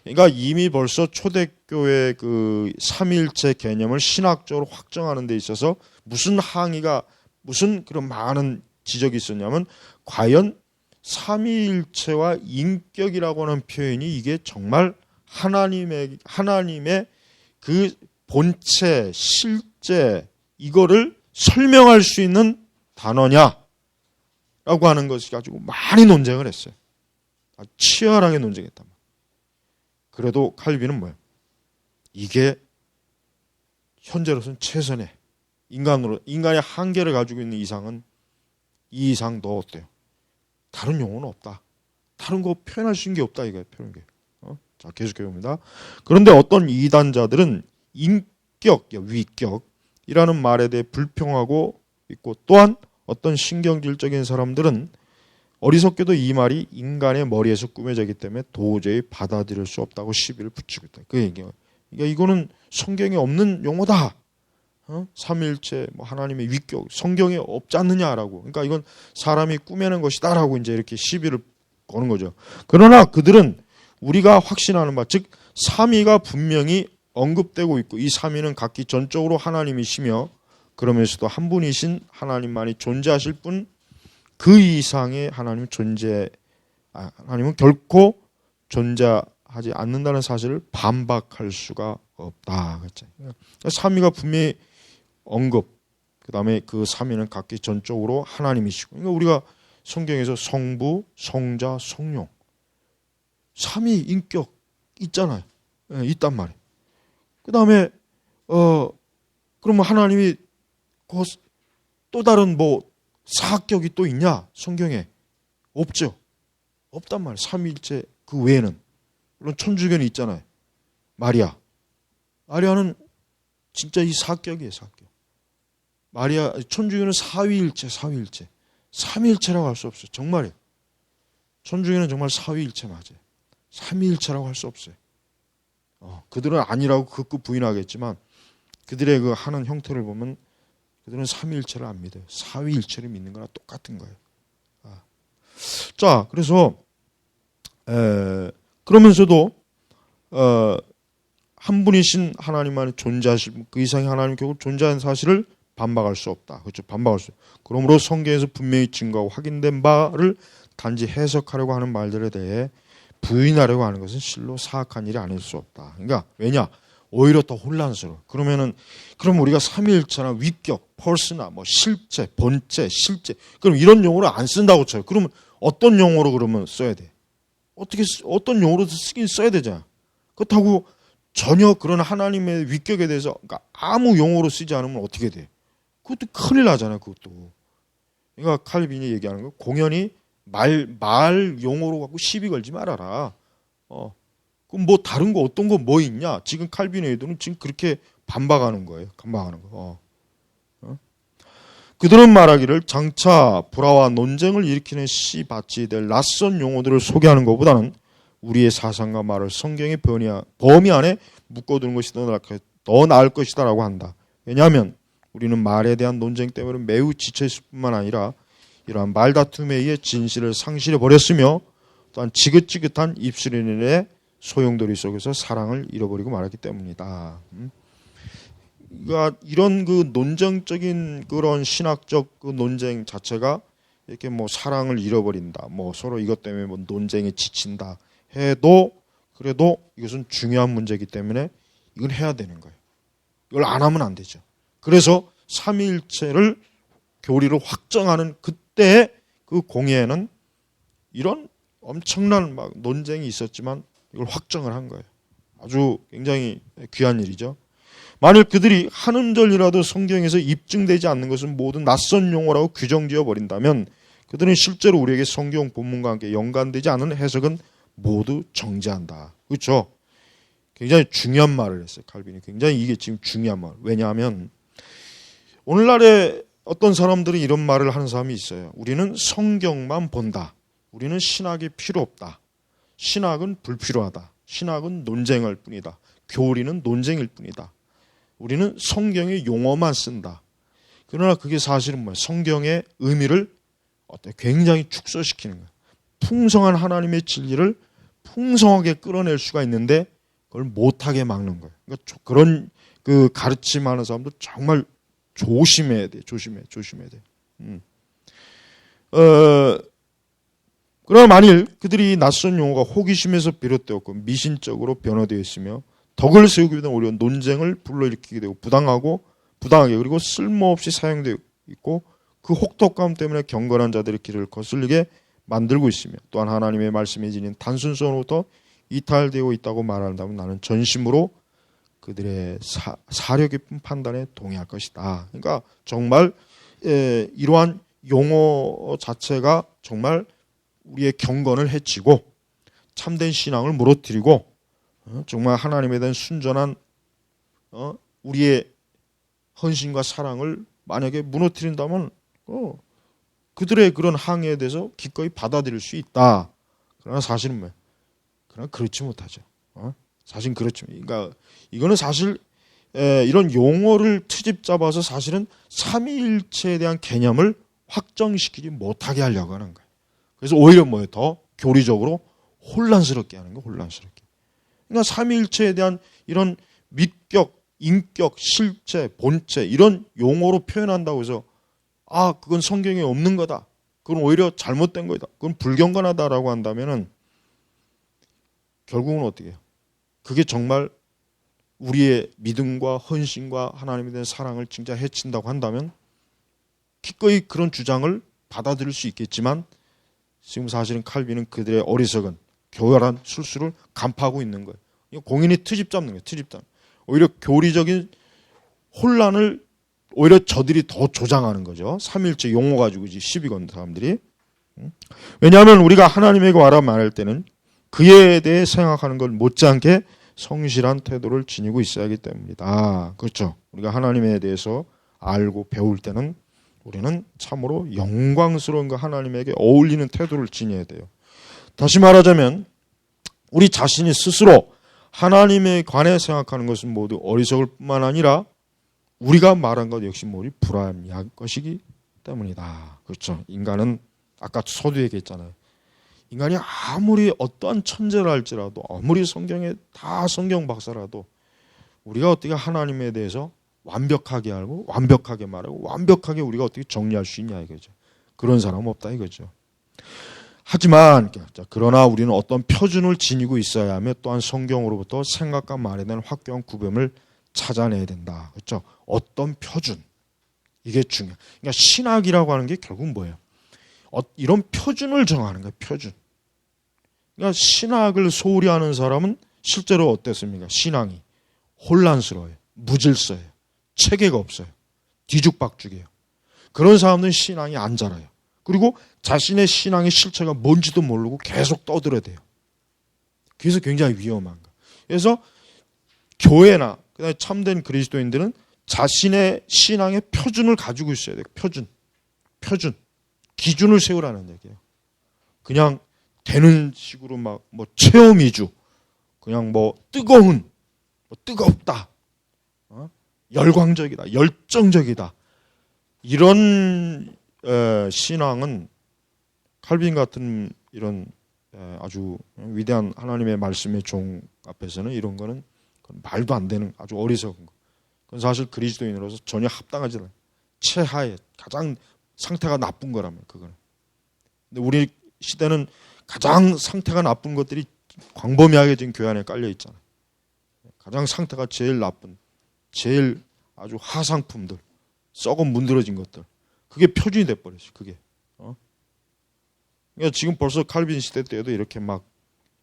그러니까 이미 벌써 초대교회 그 삼위일체 개념을 신학적으로 확정하는 데 있어서 무슨 그런 많은 지적이 있었냐면 과연 삼위일체와 인격이라고 하는 표현이 이게 정말 하나님의 그 본체, 실제 이거를 설명할 수 있는 단어냐라고 하는 것이 가지고 많이 논쟁을 했어요. 치열하게 논쟁했단 말이에요. 그래도 칼빈은 뭐예요? 이게 현재로서는 최선의 인간의 한계를 가지고 있는 이상은 이 이상 더 어때요? 다른 용어는 없다. 다른 거 표현할 수 있는 게 없다 이거예요. 표현게. 자, 계속해 봅니다. 그런데 어떤 이단자들은 인격, 위격이라는 말에 대해 불평하고 있고 또한 어떤 신경질적인 사람들은 어리석게도 이 말이 인간의 머리에서 꾸며졌기 때문에 도저히 받아들일 수 없다고 시비를 붙이고 있다. 그 얘기예요. 그러니까 이거는 성경에 없는 용어다. 삼위일체, 뭐 하나님의 위격, 성경에 없지 않느냐라고. 그러니까 이건 사람이 꾸며낸 것이다라고 이제 이렇게 시비를 거는 거죠. 그러나 그들은 우리가 확신하는 바, 즉 삼위가 분명히 언급되고 있고, 이 삼위는 각기 전적으로 하나님이시며 그러면서도 한 분이신 하나님만이 존재하실 뿐, 그 이상의 하나님은 하나님은 결코 존재하지 않는다는 사실을 반박할 수가 없다. 그렇죠? 삼위가 분명히 언급, 그 다음에 그 삼위는 각기 전적으로 하나님이시고, 그러니까 우리가 성경에서 성부, 성자, 성령, 삼위 인격 있잖아요. 있단 말이에요. 그 다음에 그러면 하나님이 또 다른 뭐 사학격이 또 있냐? 성경에 없죠. 없단 말이에요. 삼위일체 그 외에는. 물론 천주교는 있잖아요. 마리아는 진짜 이 사학격이에요. 사학격. 천주교는 사위일체. 삼위일체라고 할 수 없어요. 정말이에요. 천주교는 정말 사위일체 맞아요. 삼위일체라고 할 수 없어요. 그들은 아니라고 극구 부인하겠지만 그들의 그 하는 형태를 보면 그들은 삼위일체를 안 믿어요. 사위일체를 믿는 거나 똑같은 거예요. 자, 그래서 그러면서도 한 분이신 하나님만이 존재하실, 그 이상의 하나님 결국 존재하는 사실을 반박할 수 없다. 그렇죠? 반박할 수. 그러므로 성경에서 분명히 증거하고 확인된 바를 단지 해석하려고 하는 말들에 대해 부인하려고 하는 것은 실로 사악한 일이 아닐 수 없다. 그러니까 왜냐? 오히려 더 혼란스러워. 그럼 우리가 삼위일체나 위격, 펄스나 뭐 실제, 본체, 실제, 그럼 이런 용어를 안 쓴다고 쳐요. 그러면 어떤 용어로 그러면 써야 돼? 어떤 용어로 쓰긴 써야 되잖아. 그렇다고 전혀 그런 하나님의 위격에 대해서 그러니까 아무 용어로 쓰지 않으면 어떻게 돼? 그것도 큰일 나잖아요. 그것도. 그러니까 칼빈이 얘기하는 거 공연히 말 용어로 갖고 시비 걸지 말아라. 그럼 뭐 다른 거 어떤 거 뭐 있냐? 지금 칼빈의 의도는 지금 그렇게 반박하는 거예요. 반박하는 거. 그들은 말하기를 장차 불화와 논쟁을 일으키는 시밭이 될 낯선 용어들을 소개하는 것보다는 우리의 사상과 말을 성경의 범위 안에 묶어두는 것이 더 나을 것이다라고 한다. 왜냐하면 우리는 말에 대한 논쟁 때문에 매우 지쳐있을 뿐만 아니라 이러한 말다툼에 의해 진실을 상실해 버렸으며 또한 지긋지긋한 입술인의 소용돌이 속에서 사랑을 잃어버리고 말았기 때문이다. 그러니까 이런 그 논쟁적인 그런 신학적 그 논쟁 자체가 이렇게 뭐 사랑을 잃어버린다, 뭐 서로 이것 때문에 뭐 논쟁에 지친다 해도 그래도 이것은 중요한 문제이기 때문에 이건 해야 되는 거예요. 이걸 안 하면 안 되죠. 그래서 삼위일체를 교리를 확정하는 그때의 그 공예에는 이런 엄청난 막 논쟁이 있었지만 이걸 확정을 한 거예요. 아주 굉장히 귀한 일이죠. 만일 그들이 한 음절이라도 성경에서 입증되지 않는 것은 모든 낯선 용어라고 규정지어 버린다면 그들은 실제로 우리에게 성경 본문과 함께 연관되지 않은 해석은 모두 정죄한다. 그렇죠? 굉장히 중요한 말을 했어요. 칼빈이. 굉장히 이게 지금 중요한 말. 왜냐하면 오늘날에 어떤 사람들이 이런 말을 하는 사람이 있어요. 우리는 성경만 본다. 우리는 신학이 필요 없다. 신학은 불필요하다. 신학은 논쟁할 뿐이다. 교리는 논쟁일 뿐이다. 우리는 성경의 용어만 쓴다. 그러나 그게 사실은 뭐예요? 성경의 의미를 굉장히 축소시키는 거예요. 풍성한 하나님의 진리를 풍성하게 끌어낼 수가 있는데 그걸 못하게 막는 거예요. 그러니까 그런 그 가르침하는 사람들 정말 조심해야 돼. 조심해야 돼. 그러나 만일 그들이 낯선 용어가 호기심에서 비롯되었고 미신적으로 변화되어 있으며 덕을 세우기 위한 오히려 논쟁을 불러일으키게 되고 부당하게 그리고 쓸모없이 사용되어 있고 그 혹독감 때문에 경건한 자들의 길을 거슬리게 만들고 있으며 또한 하나님의 말씀에 지닌 단순성으로부터 이탈되고 있다고 말한다면 나는 전심으로 그들의 사려 깊은 판단에 동의할 것이다. 그러니까 정말 이러한 용어 자체가 정말 우리의 경건을 해치고 참된 신앙을 무너뜨리고 정말 하나님에 대한 순전한 우리의 헌신과 사랑을 만약에 무너뜨린다면 그들의 그런 항해에 대해서 기꺼이 받아들일 수 있다. 그러나 사실은 뭐예요? 그러나 그렇지 못하죠. 사실 그렇죠. 그러니까 이거는 사실 이런 용어를 트집 잡아서 사실은 삼위일체에 대한 개념을 확정시키지 못하게 하려고 하는 거예요. 그래서 오히려 뭐예요? 더 교리적으로 혼란스럽게 하는 거예요. 혼란스럽게. 그러니까 삼위일체에 대한 이런 mit격, 인격, 실체, 본체 이런 용어로 표현한다고 해서 그건 성경에 없는 거다. 그건 오히려 잘못된 거다. 그건 불경건하다라고 한다면은 결국은 어떻게 해요? 그게 정말 우리의 믿음과 헌신과 하나님에 대한 사랑을 진짜 해친다고 한다면 기꺼이 그런 주장을 받아들일 수 있겠지만 지금 사실은 칼빈은 그들의 어리석은 교활한 술수를 간파하고 있는 거예요. 공인이 트집 잡는 거예요. 트집 잡는. 오히려 교리적인 혼란을 오히려 저들이 더 조장하는 거죠. 삼일체 용어 가지고 시비 건 사람들이. 왜냐하면 우리가 하나님에게 와라 말할 때는 그에 대해 생각하는 걸 못지않게 성실한 태도를 지니고 있어야 하기 때문이다. 그렇죠. 우리가 하나님에 대해서 알고 배울 때는 우리는 참으로 영광스러운 그 하나님에게 어울리는 태도를 지녀야 돼요. 다시 말하자면 우리 자신이 스스로 하나님에 관해 생각하는 것은 모두 어리석을 뿐만 아니라 우리가 말한 것 역시 모두 불합리할 것이기 때문이다. 그렇죠. 인간은 아까 서두 얘기했잖아요. 인간이 아무리 어떠한 천재라 할지라도 아무리 성경에 다 성경 박사라도 우리가 어떻게 하나님에 대해서 완벽하게 알고 완벽하게 말하고 완벽하게 우리가 어떻게 정리할 수 있냐 이거죠. 그런 사람은 없다 이거죠. 하지만 그러나 우리는 어떤 표준을 지니고 있어야 하며 또한 성경으로부터 생각과 말에 대한 확고한 구별을 찾아내야 된다. 그렇죠? 어떤 표준. 이게 중요해요. 그러니까 신학이라고 하는 게 결국 뭐예요? 이런 표준을 정하는 거예요. 표준. 그러니까 신학을 소홀히 하는 사람은 실제로 어땠습니까? 신앙이 혼란스러워요. 무질서해요. 체계가 없어요. 뒤죽박죽이에요. 그런 사람들은 신앙이 안 자라요. 그리고 자신의 신앙의 실체가 뭔지도 모르고 계속 떠들어대요. 그래서 굉장히 위험한 거예요. 그래서 교회나 그다음에 참된 그리스도인들은 자신의 신앙의 표준을 가지고 있어야 돼요. 표준. 기준을 세우라는 얘기예요. 그냥 되는 식으로 막 체험 위주, 그냥 뜨겁다, 열광적이다, 열정적이다. 이런 신앙은 칼빈 같은 이런 아주 위대한 하나님의 말씀의 종 앞에서는 이런 거는 말도 안 되는 아주 어리석은 거. 그건 사실 그리스도인으로서 전혀 합당하지 않아요. 최하의 가장 상태가 나쁜 거라면 그거는. 근데 우리 시대는 가장 상태가 나쁜 것들이 광범위하게 지금 교회 안에 깔려 있잖아요. 가장 상태가 제일 나쁜, 제일 아주 하상품들, 썩은 문드러진 것들. 그게 표준이 돼버렸어요. 그게. 그러니까 지금 벌써 칼빈 시대 때에도 이렇게 막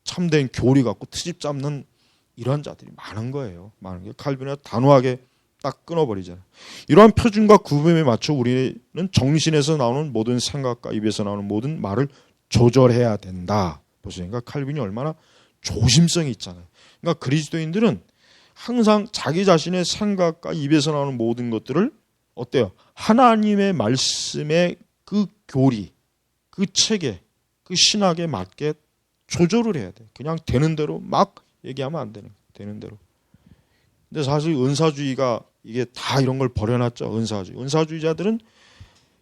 참된 교리 갖고 트집 잡는 이런 자들이 많은 거예요. 많은 게 칼빈은 단호하게 딱 끊어버리잖아요. 이러한 표준과 구분에 맞춰 우리는 정신에서 나오는 모든 생각과 입에서 나오는 모든 말을 조절해야 된다. 보세요. 그러니까 칼빈이 얼마나 조심성이 있잖아요. 그러니까 그리스도인들은 항상 자기 자신의 생각과 입에서 나오는 모든 것들을 어때요? 하나님의 말씀의 그 교리, 그 체계, 그 신학에 맞게 조절을 해야 돼. 그냥 되는 대로 막 얘기하면 안 되는 거예요. 되는 대로. 근데 사실 은사주의가 이게 다 이런 걸 버려놨죠. 은사주의자들은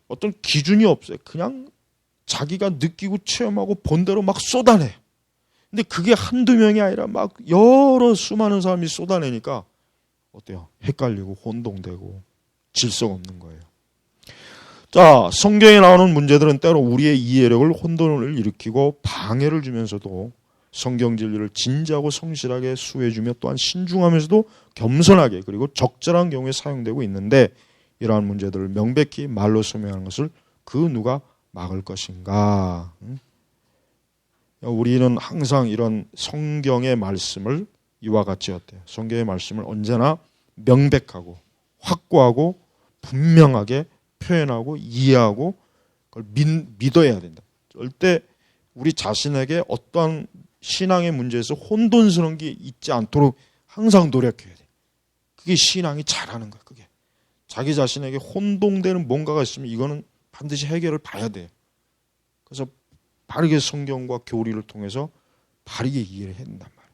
어떤 기준이 없어요. 그냥 자기가 느끼고 체험하고 본 대로 막 쏟아내. 근데 그게 한두 명이 아니라 막 여러 수많은 사람이 쏟아내니까 어때요? 헷갈리고 혼동되고 질서가 없는 거예요. 자, 성경에 나오는 문제들은 때로 우리의 이해력을 혼돈을 일으키고 방해를 주면서도 성경 진리를 진지하고 성실하게 수혜주며 또한 신중하면서도 겸손하게 그리고 적절한 경우에 사용되고 있는데 이러한 문제들을 명백히 말로 소명하는 것을 그 누가 막을 것인가? 우리는 항상 이런 성경의 말씀을 이와 같이 어때요? 성경의 말씀을 언제나 명백하고 확고하고 분명하게 표현하고 이해하고 그걸 믿어야 된다. 절대 우리 자신에게 어떠한 신앙의 문제에서 혼돈스러운 게 있지 않도록 항상 노력해야 돼. 그게 신앙이 잘하는 거야. 그게 자기 자신에게 혼동되는 뭔가가 있으면 이거는 반드시 해결을 봐야 돼요. 그래서 바르게 성경과 교리를 통해서 바르게 이해를 해야 된단 말이에요.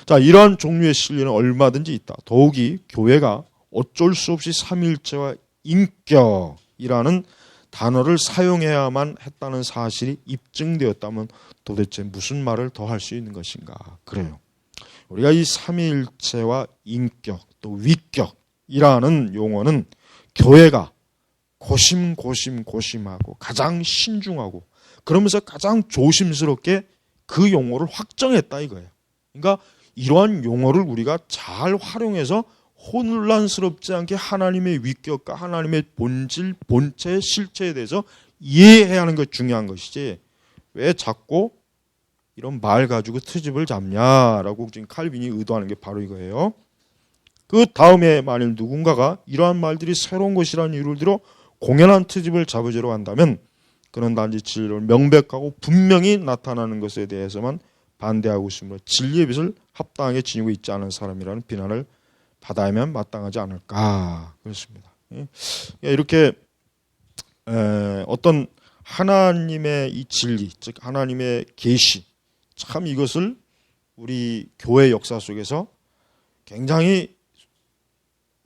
자, 이러한 종류의 진리는 얼마든지 있다. 더욱이 교회가 어쩔 수 없이 삼위일체와 인격이라는 단어를 사용해야만 했다는 사실이 입증되었다면 도대체 무슨 말을 더 할 수 있는 것인가? 그래요. 우리가 이 삼위일체와 인격 또 위격이라는 용어는 교회가 고심하고 가장 신중하고 그러면서 가장 조심스럽게 그 용어를 확정했다 이거예요. 그러니까 이러한 용어를 우리가 잘 활용해서 혼란스럽지 않게 하나님의 위격과 하나님의 본질, 본체, 실체에 대해서 이해해야 하는 것이 중요한 것이지 왜 자꾸 이런 말 가지고 트집을 잡냐라고 지금 칼빈이 의도하는 게 바로 이거예요. 그 다음에 만일 누군가가 이러한 말들이 새로운 것이라는 이유를 들어 공연한 트집을 잡으려고 한다면 그는 단지 진리를 명백하고 분명히 나타나는 것에 대해서만 반대하고 있으므로 진리의 빛을 합당하게 지니고 있지 않은 사람이라는 비난을 받아야만 마땅하지 않을까 그렇습니다. 이렇게 어떤 하나님의 이 진리, 즉 하나님의 계시, 참 이것을 우리 교회 역사 속에서 굉장히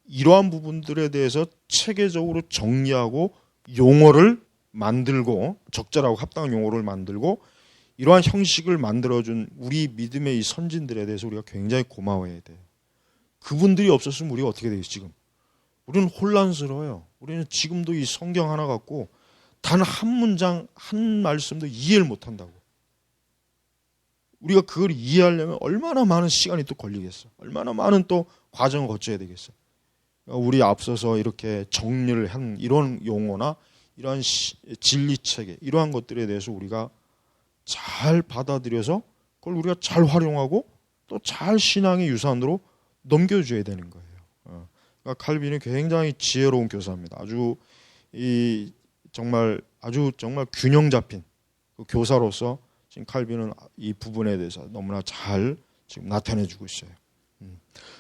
이러한 부분들에 대해서 체계적으로 정리하고 용어를 만들고 적절하고 합당한 용어를 만들고 이러한 형식을 만들어준 우리 믿음의 이 선진들에 대해서 우리가 굉장히 고마워해야 돼요. 그분들이 없었으면 우리가 어떻게 되겠지 지금? 우리는 혼란스러워요. 우리는 지금도 이 성경 하나 갖고 단 한 문장 한 말씀도 이해를 못한다고. 우리가 그걸 이해하려면 얼마나 많은 시간이 또 걸리겠어. 얼마나 많은 또 과정을 거쳐야 되겠어. 우리 앞서서 이렇게 정리를 한 이런 용어나 이러한 진리체계 이러한 것들에 대해서 우리가 잘 받아들여서 그걸 우리가 잘 활용하고 또 잘 신앙의 유산으로 넘겨줘야 되는 거예요. 그러니까 칼빈이 굉장히 지혜로운 교사입니다. 정말 균형 잡힌 그 교사로서 지금 칼빈은 이 부분에 대해서 너무나 잘 지금 나타내주고 있어요.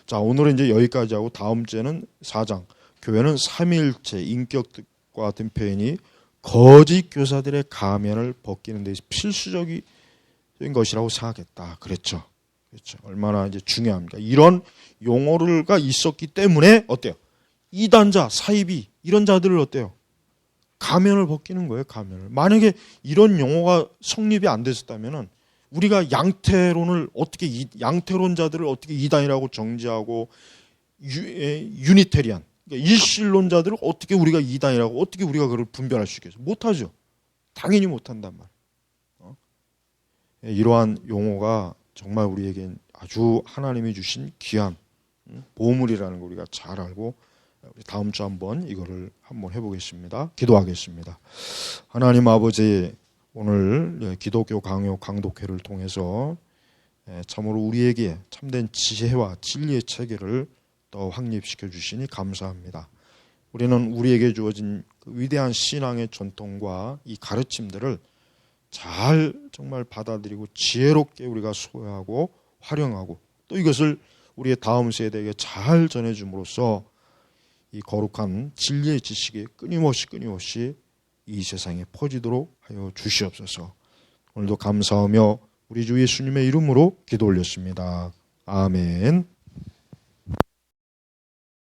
자, 오늘은 이제 여기까지 하고 다음 주에는 4장 교회는 삼위일체 인격과 같은 표현이 거짓 교사들의 가면을 벗기는 데 필수적인 것이라고 생각했다. 그랬죠. 그렇죠. 얼마나 이제 중요합니까? 이런 용어가 있었기 때문에 어때요? 이단자, 사이비 이런 자들을 어때요? 가면을 벗기는 거예요. 가면을. 만약에 이런 용어가 성립이 안 됐었다면은 우리가 양태론자들을 어떻게 이단이라고 정지하고 유니테리안, 그러니까 일신론자들을 어떻게 우리가 이단이라고 어떻게 우리가 그걸 분별할 수 있겠어요? 못하죠. 당연히 못한단 말이에요. 이러한 용어가 정말 우리에겐 아주 하나님이 주신 귀한 보물이라는 걸 우리가 잘 알고 다음 주 한번 이거를 한번 해보겠습니다. 기도하겠습니다. 하나님 아버지, 오늘 기독교 강독회를 통해서 참으로 우리에게 참된 지혜와 진리의 체계를 더 확립시켜 주시니 감사합니다. 우리는 우리에게 주어진 그 위대한 신앙의 전통과 이 가르침들을 잘 정말 받아들이고 지혜롭게 우리가 소유하고 활용하고 또 이것을 우리의 다음 세대에게 잘 전해줌으로써 이 거룩한 진리의 지식이 끊임없이 이 세상에 퍼지도록 하여 주시옵소서. 오늘도 감사하며 우리 주 예수님의 이름으로 기도 올렸습니다. 아멘.